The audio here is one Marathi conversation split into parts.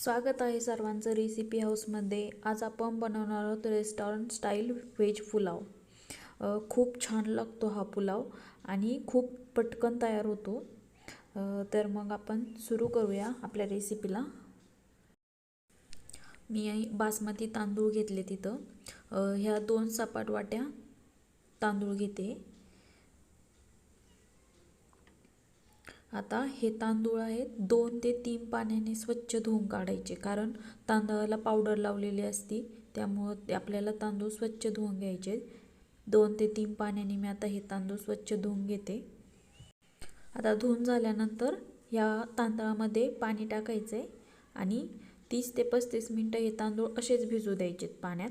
स्वागत आहे सर्वांचं रेसिपी हाऊसमध्ये. आज आपण बनवणार आहोत रेस्टॉरंट स्टाईल व्हेज पुलाव. खूप छान लागतो हा पुलाव आणि खूप पटकन तयार होतो. तर मग आपण सुरू करूया आपल्या रेसिपीला. मी बासमती तांदूळ घेतले तिथं. ह्या 2 सपाट वाट्या तांदूळ घेते. आता हे तांदूळ आहेत 2 ते 3 पाण्याने स्वच्छ धुवून काढायचे, कारण तांदळाला पावडर लावलेली असती, त्यामुळे आपल्याला तांदूळ स्वच्छ धुवून घ्यायचे. 2 ते 3 पाण्याने मी आता हे तांदूळ स्वच्छ धुवून घेते. आता धुवून झाल्यानंतर या तांदळामध्ये पाणी टाकायचे आणि 30 ते 35 मिनिटं हे तांदूळ असेच भिजू द्यायचे पाण्यात.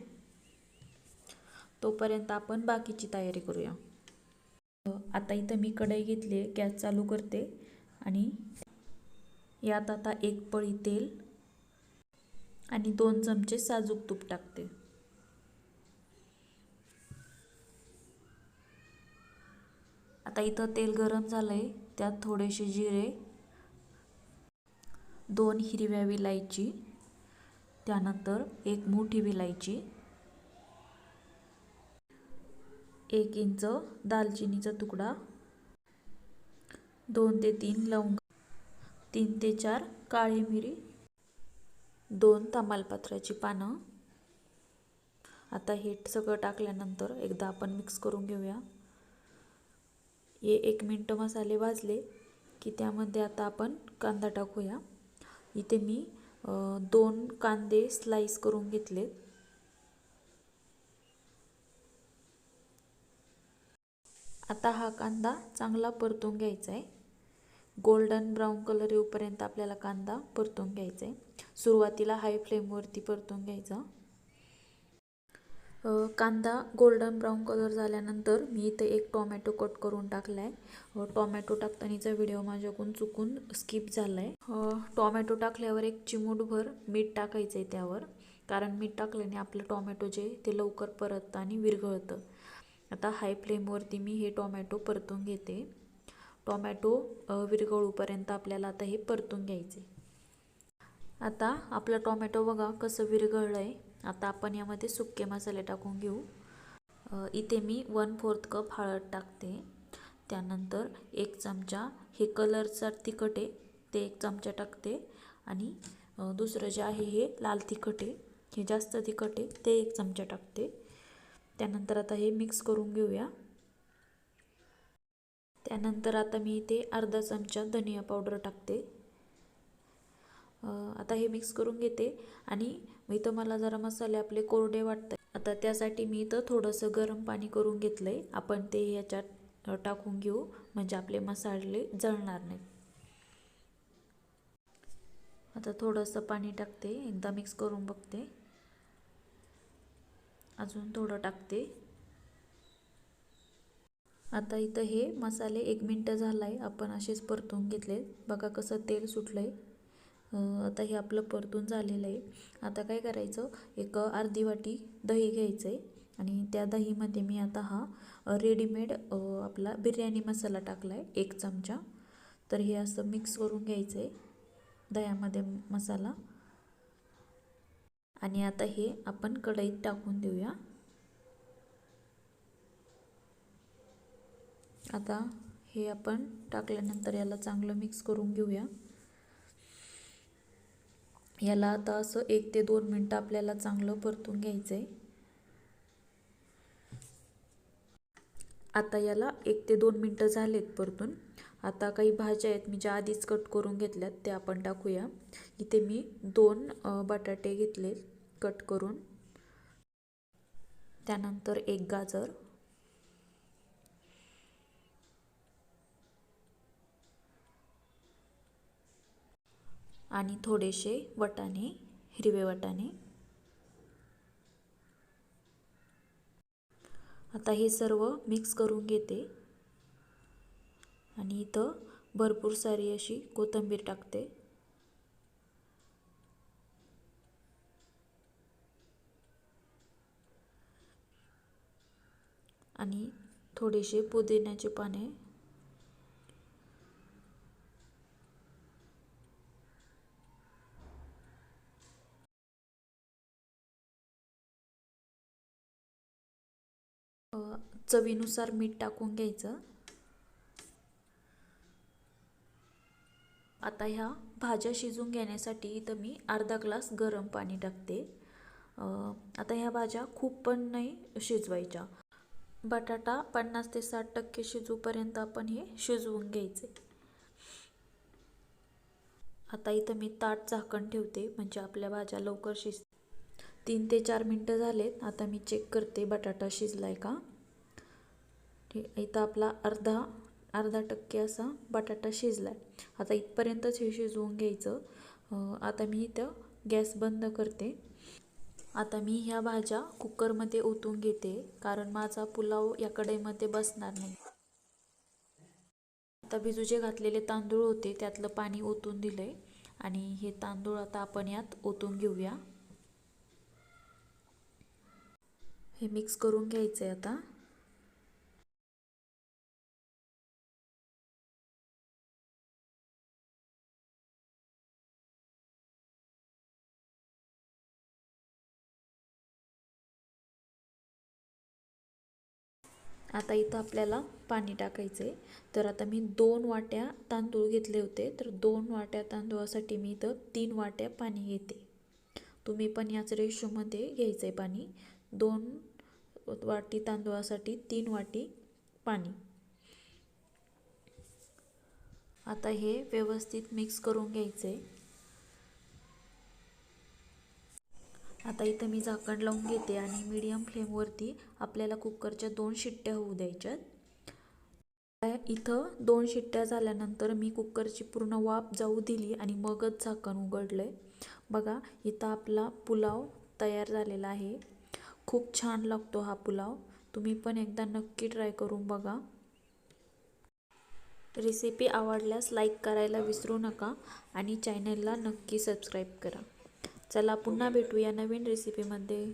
तोपर्यंत आपण बाकीची तयारी करूया. आता इथं मी कढई घेतली, गॅस चालू करते आणि यात आता 1 पळी तेल आणि 2 चमचे साजूक तूप टाकते. आता इथं तेल गरम झालंय, त्यात थोडेसे जिरे, 2 हिरव्या विलायची, त्यानंतर 1 मोठी विलायची, 1 इंच दालचिनीचा तुकडा, 2 ते 3 लवंग, 3 ते 4 काळी मिरी, 2 तमालपत्राची पानं. आता हे सगळं टाकल्यानंतर एकदा आपण मिक्स करून घेऊया. हे 1 मिनिट मसाले भाजले की त्यामध्ये आता आपण कांदा टाकूया. इथे मी 2 कांदे स्लाइस करून घेतले. आता हा कांदा चांगला परतून घ्यायचा आहे. गोल्डन ब्राऊन कलर येऊपर्यंत आपल्याला कांदा परतून घ्यायचा आहे. सुरुवातीला हाय फ्लेमवरती परतून घ्यायचा. कांदा गोल्डन ब्राऊन कलर झाल्यानंतर मी इथे 1 टोमॅटो कट करून टाकला आहे. टोमॅटो टाकतानाचा व्हिडिओ माझ्याकडून चुकून स्किप झाला आहे. टोमॅटो टाकल्यावर 1 चिमूटभर मीठ टाकायचं आहे त्यावर, कारण मीठ टाकल्याने आपलं टोमॅटो जे ते लवकर परततं आणि विरघळतं. आता हाय फ्लेमवरती मी हे टोमॅटो परतून घेते. टोमॅटो विरघळूपर्यंत आपल्याला आता हे परतून घ्यायचे. आता आपलं टोमॅटो बघा कसं विरघळलं आहे. आता आपण यामध्ये सुके मसाले टाकून घेऊ. इथे मी 1/4 कप हळद टाकते. त्यानंतर 1 चमचा हे कलरचा तिखट आहे ते 1 चमचा टाकते आणि दुसरं जे आहे हे लाल तिखट आहे, हे जास्त तिखट आहे ते 1 चमचा टाकते. त्यानंतर आता हे मिक्स करून घेऊया. त्यानंतर आता मी इथे अर्धा चमचा धनिया पावडर टाकते. आता हे मिक्स करून घेते आणि इथं मला जरा मसाले आपले कोरडे वाटतात. आता त्यासाठी मी इथं थोडंसं गरम पाणी करून घेतलं आहे. आपण ते याच्यात टाकून घेऊ, म्हणजे आपले मसाले जळणार नाहीत. आता थोडंसं पाणी टाकते, एकदा मिक्स करून बघते, अजून थोडं टाकते. आता इथं हे मसाले 1 मिनिट झाला आहे, आपण असेच परतून घेतले. बघा कसं तेल सुटलं आहे. आता हे आपलं परतून झालेलं आहे. आता काय करायचं, 1 अर्धी वाटी दही घ्यायचं आहे आणि त्या दहीमध्ये मी आता हा रेडीमेड आपला बिर्याणी मसाला टाकला आहे 1 चमचा. तर हे असं मिक्स करून घ्यायचं आहे दह्यामध्ये मसाला. आणि आता हे आपण कढईत टाकून देऊया. आता हे आपण टाकल्यानंतर याला चांगलं मिक्स करून घेऊया. याला आता असं 1 ते 2 मिनिटं आपल्याला चांगलं परतून घ्यायचं आहे. आता याला 1 ते 2 मिनिटं झालेत परतून. आता काही भाज्या आहेत मी ज्या आधीच कट करून घेतल्यात त्या आपण टाकूया. इथे मी 2 बटाटे घेतले कट करून, त्यानंतर 1 गाजर, आणि थोडेसे वाटाणे, हिरवे वाटाणे. आता हे सर्व मिक्स करून घेते आणि इथं भरपूर सारी अशी कोथिंबीर टाकते. आणि थोडेसे पुदिन्याचे पाने. चवीनुसार मीठ टाकून घ्यायचं. आता ह्या भाज्या शिजून घेण्यासाठी इथं मी अर्धा ग्लास गरम पाणी टाकते. आता ह्या भाज्या खूप पण नाही शिजवायच्या. बटाटा 50 ते 60% शिजूपर्यंत आपण हे शिजवून घ्यायचे. आता इथं मी ताट झाकण ठेवते म्हणजे आपल्या भाज्या लवकर शिजतात. 3 ते 4 मिनटं झालेत. आता मी चेक करते बटाटा शिजलाय का. इथं आपला अर्धा टक्के असा बटाटा शिजलाय. आता इथपर्यंतच हे शिजवून घ्यायचं. आता मी इथं गॅस बंद करते. आता मी ह्या भाज्या कुकरमध्ये ओतून घेते कारण माझा पुलाव या कढईमध्ये बसणार नाही. आता भिजूचे घातलेले तांदूळ होते त्यातलं पाणी ओतून दिलंय आणि हे तांदूळ आता आपण यात ओतून घेऊया. हे मिक्स करून घ्यायचंय आता. आता इथं आपल्याला पाणी टाकायचे. तर आता मी 2 वाट्या तांदूळ घेतले होते तर 2 वाट्या तांदूळासाठी मी इथं 3 वाट्या पाणी घेते. तुम्ही पण याच रेशोमध्ये घ्यायचं आहे पाणी. 2 वाटी तांदूळासाठी 3 वाटी पाणी. आता हे व्यवस्थित मिक्स करून घ्यायचे. आता इथं मी झाकण लावून घेते आणि मीडियम फ्लेमवरती आपल्याला कुकरच्या 2 शिट्ट्या होऊ द्यायच्यात. इथं 2 शिट्ट्या झाल्यानंतर मी कुकरची पूर्ण वाफ जाऊ दिली आणि मगच झाकण उघडलंय. बघा इथं आपला पुलाव तयार झालेला आहे. खूप छान लागतो हा पुलाव. तुम्ही पण एकदा नक्की ट्राय करून बघा. रेसिपी आवडल्यास लाईक करायला विसरू नका आणि चॅनलला नक्की सबस्क्राईब करा. चला पुन्हा भेटूया नवीन रेसिपीमध्ये.